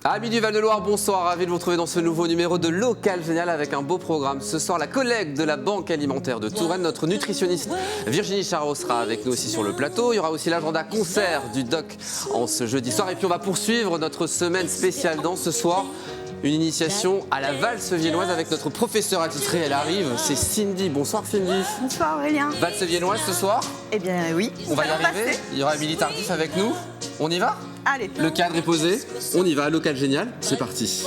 Amis du Val-de-Loire, bonsoir, ravi de vous retrouver dans ce nouveau numéro de Local Génial avec un beau programme. Ce soir, la collègue de la Banque Alimentaire de Touraine, notre nutritionniste Virginie Charot sera avec nous aussi sur le plateau. Il y aura aussi l'agenda concert du Doc en ce jeudi soir. Et puis on va poursuivre notre semaine spéciale dans ce soir. Une initiation à la valse viennoise avec notre professeur attitré. Elle arrive, c'est Cindy. Bonsoir Cindy. Bonsoir Aurélien. Valse viennoise ce soir? Eh bien oui. On va y arriver. Il y aura Émilie Tardif avec nous. On y va? Allez. Le cadre est posé. On y va. Local Génial. C'est parti.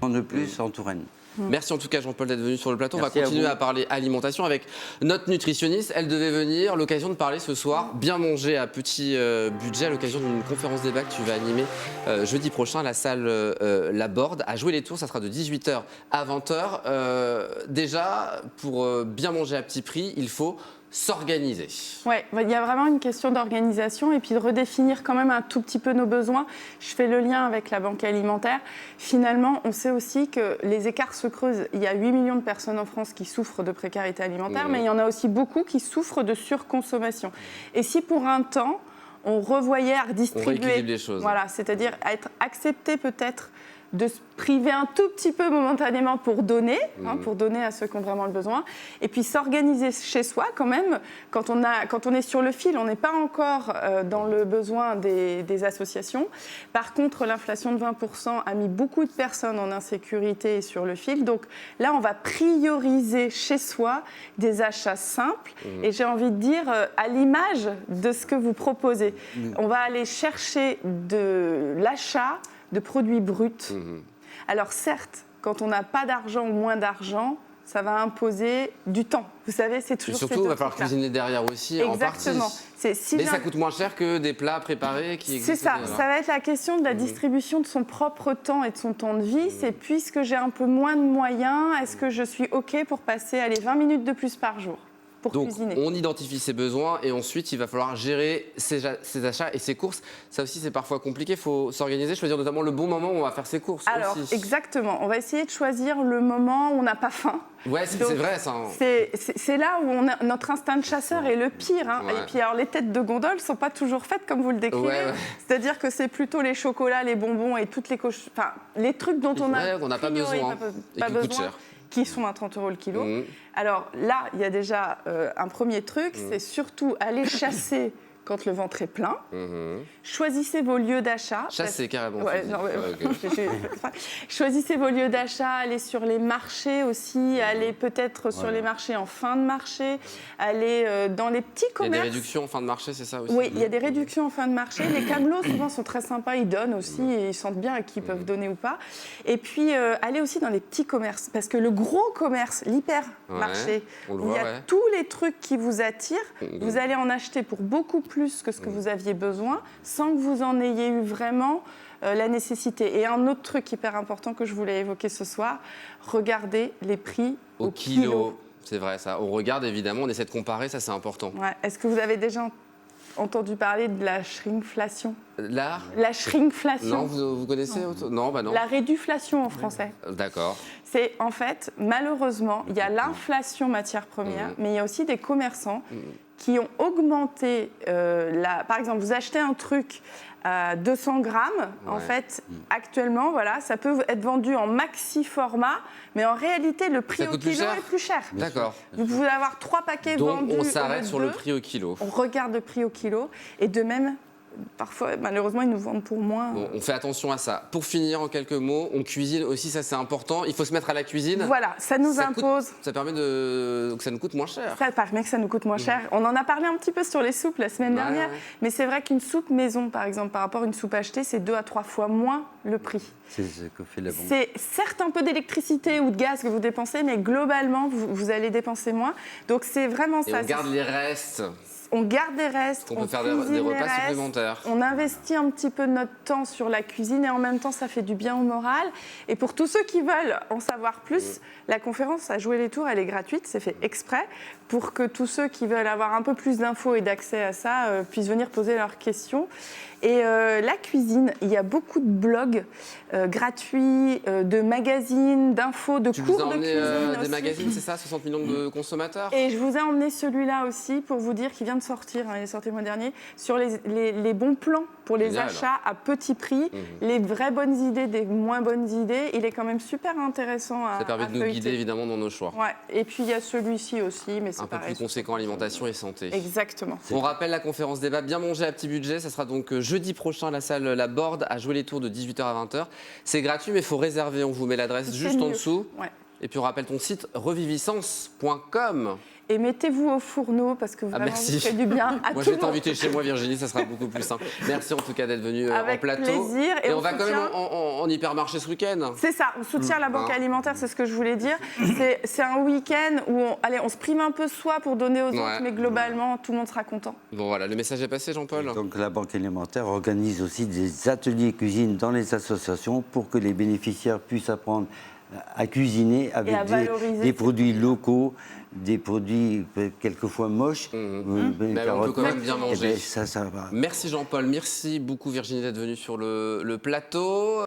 De plus en Touraine. Merci en tout cas Jean-Paul d'être venu sur le plateau. Merci on va continuer à à parler alimentation avec notre nutritionniste. Elle devait venir, l'occasion de parler ce soir, bien manger à petit budget, à l'occasion d'une conférence débat que tu vas animer jeudi prochain à la salle La Borde. À jouer les tours, ça sera de 18h à 20h. Déjà, pour bien manger à petit prix, il faut s'organiser. Oui, il y a vraiment une question d'organisation et puis de redéfinir quand même un tout petit peu nos besoins. Je fais le lien avec la banque alimentaire. Finalement, on sait aussi que les écarts se creusent. Il y a 8 millions de personnes en France qui souffrent de précarité alimentaire, mais il y en a aussi beaucoup qui souffrent de surconsommation. Et si pour un temps, on revoyait à redistribuer... On rééquilibre les choses. Voilà, c'est-à-dire être accepté peut-être de se priver un tout petit peu momentanément pour donner à ceux qui ont vraiment le besoin, et puis s'organiser chez soi quand même. Quand on est sur le fil, on n'est pas encore dans le besoin des associations. Par contre, l'inflation de 20% a mis beaucoup de personnes en insécurité sur le fil. Donc là, on va prioriser chez soi des achats simples, et j'ai envie de dire à l'image de ce que vous proposez. On va aller chercher de l'achat de produits bruts. Alors certes, quand on n'a pas d'argent ou moins d'argent, ça va imposer du temps. Vous savez, c'est toujours... Et surtout, il va falloir cuisiner derrière aussi, exactement. en partie. Mais ça coûte moins cher que des plats préparés qui existent. C'est ça. Ça va être la question de la distribution de son propre temps et de son temps de vie. C'est puisque j'ai un peu moins de moyens, est-ce que je suis OK pour passer 20 minutes de plus par jour pour cuisiner? On identifie ses besoins et ensuite il va falloir gérer ses achats et ses courses. Ça aussi c'est parfois compliqué, il faut s'organiser, choisir notamment le bon moment où on va faire ses courses. Alors aussi. Exactement, on va essayer de choisir le moment où on n'a pas faim. Ouais, c'est vrai ça. C'est là où notre instinct de chasseur est le pire. Hein. Ouais. Et puis alors les têtes de gondole ne sont pas toujours faites comme vous le décrivez. Ouais. C'est-à-dire que c'est plutôt les chocolats, les bonbons et toutes les trucs dont on n'a pas besoin et qui coûtent cher. Qui sont à 30 € le kilo. Alors là, il y a déjà un premier truc, c'est surtout aller chasser quand le ventre est plein. Choisissez vos lieux d'achat. Chasser carrément. Ouais, non, okay. Choisissez vos lieux d'achat, allez sur les marchés aussi, allez peut-être sur les marchés en fin de marché, allez dans les petits commerces. Il y a des réductions en fin de marché, c'est ça aussi? Oui, il y a des réductions en fin de marché. Les camelots, souvent, sont très sympas, ils donnent aussi et ils sentent bien à qui ils peuvent donner ou pas. Et puis, allez aussi dans les petits commerces, parce que le gros commerce, l'hypermarché, où il y a tous les trucs qui vous attirent, vous allez en acheter pour beaucoup plus que ce que vous aviez besoin, sans que vous en ayez eu vraiment la nécessité. Et un autre truc hyper important que je voulais évoquer ce soir, regardez les prix au kilo. C'est vrai ça, on regarde évidemment, on essaie de comparer, ça c'est important. Ouais. Est-ce que vous avez déjà entendu parler de la shrinkflation? La shrinkflation. Non, vous connaissez? Non, bah non. La réduflation en français. D'accord. C'est en fait, malheureusement, il y a l'inflation matières premières, mais il y a aussi des commerçants qui ont augmenté, par exemple, vous achetez un truc à 200 grammes, en fait, actuellement, voilà, ça peut être vendu en maxi format, mais en réalité, le prix au kilo est plus cher. D'accord. Vous pouvez avoir 3 paquets vendus. Donc, on s'arrête sur le 2. prix au kilo. On regarde le prix au kilo, et de même, parfois, malheureusement, ils nous vendent pour moins. Bon, on fait attention à ça. Pour finir, en quelques mots, on cuisine aussi, ça c'est important. Il faut se mettre à la cuisine. Voilà, ça nous impose. Ça permet que ça nous coûte moins cher. Ça permet que ça nous coûte moins cher. On en a parlé un petit peu sur les soupes la semaine dernière, mais c'est vrai qu'une soupe maison, par exemple, par rapport à une soupe achetée, c'est 2 à 3 fois moins le prix. C'est ce que fait la banque. C'est certes un peu d'électricité ou de gaz que vous dépensez, mais globalement, vous allez dépenser moins. Donc c'est vraiment ça. Et on garde les restes. On garde des restes, on peut faire des repas supplémentaires. On investit un petit peu notre temps sur la cuisine et en même temps, ça fait du bien au moral. Et pour tous ceux qui veulent en savoir plus, la conférence à jouer les tours, elle est gratuite, c'est fait exprès pour que tous ceux qui veulent avoir un peu plus d'infos et d'accès à ça puissent venir poser leurs questions. Et la cuisine, il y a beaucoup de blogs gratuits, de magazines, d'infos, de Tu vous cours as de emmené cuisine des aussi. magazines, c'est ça, 60 millions de consommateurs? Et je vous ai emmené celui-là aussi pour vous dire qu'il vient de sortir, il est sorti le mois dernier, sur les bons plans pour les Génial. achats à petit prix, les vraies bonnes idées, des moins bonnes idées. Il est quand même super intéressant à Ça permet de nous feuilleter. guider évidemment dans nos choix. Ouais. Et puis il y a celui-ci aussi, mais c'est Un peu pareil. plus conséquent, alimentation et santé. Exactement. On rappelle la conférence débat Bien manger à petit budget, ça sera donc jeudi prochain à la salle La Borde à jouer les tours de 18h à 20h. C'est gratuit mais il faut réserver, on vous met l'adresse C'est juste en mieux. dessous. Ouais. Et puis on rappelle ton site reviviscence.com. Et mettez-vous au fourneau parce que vraiment, merci. vous faites du bien à Moi tout je vais le monde. t'inviter chez moi Virginie, ça sera beaucoup plus simple. Merci en tout cas d'être venue en Avec plateau. plaisir. Et on on va quand même soutient- en hypermarché ce week-end. C'est ça, on soutient la banque Hein. alimentaire, c'est ce que je voulais dire. C'est un week-end où on se prive un peu soi pour donner aux Ouais. autres, mais globalement, tout le monde sera content. Bon voilà, le message est passé Jean-Paul. Donc la Banque alimentaire organise aussi des ateliers cuisine dans les associations pour que les bénéficiaires puissent apprendre à cuisiner avec à valoriser des ces produits locaux, des produits quelquefois moches. Mais on peut quand même bien manger. Ça va. Merci Jean-Paul, merci beaucoup Virginie d'être venue sur le plateau.